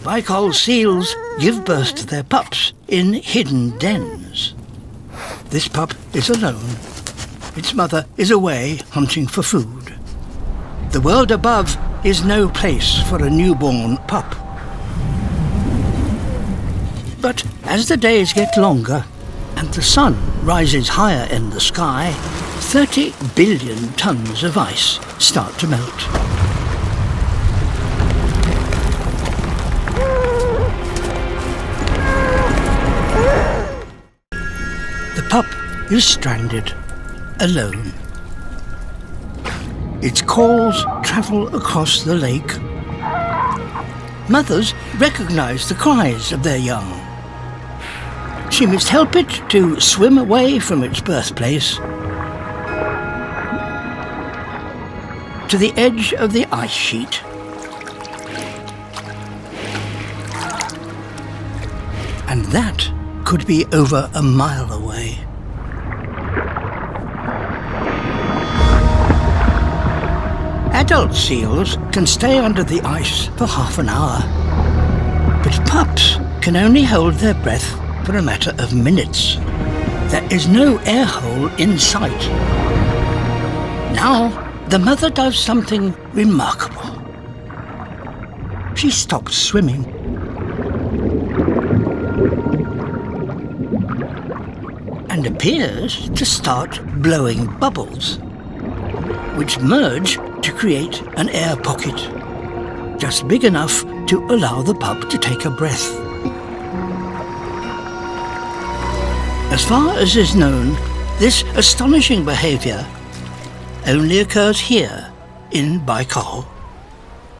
Baikal seals give birth to their pups in hidden dens. This pup is alone. Its mother is away hunting for food. The world above is no place for a newborn pup. But as the days get longer and the sun rises higher in the sky, 30 billion tons of ice start to melt. The pup is stranded, alone. Its calls travel across the lake. Mothers recognize the cries of their young. She must help it to swim away from its birthplace to the edge of the ice sheet. And that could be over a mile away. Adult seals can stay under the ice for half an hour, but pups can only hold their breath for a matter of minutes. There is no air hole in sight. Now, the mother does something remarkable. She stops swimming. And appears to start blowing bubbles, which merge to create an air pocket, just big enough to allow the pup to take a breath. As far as is known, this astonishing behavior only occurs here in Baikal.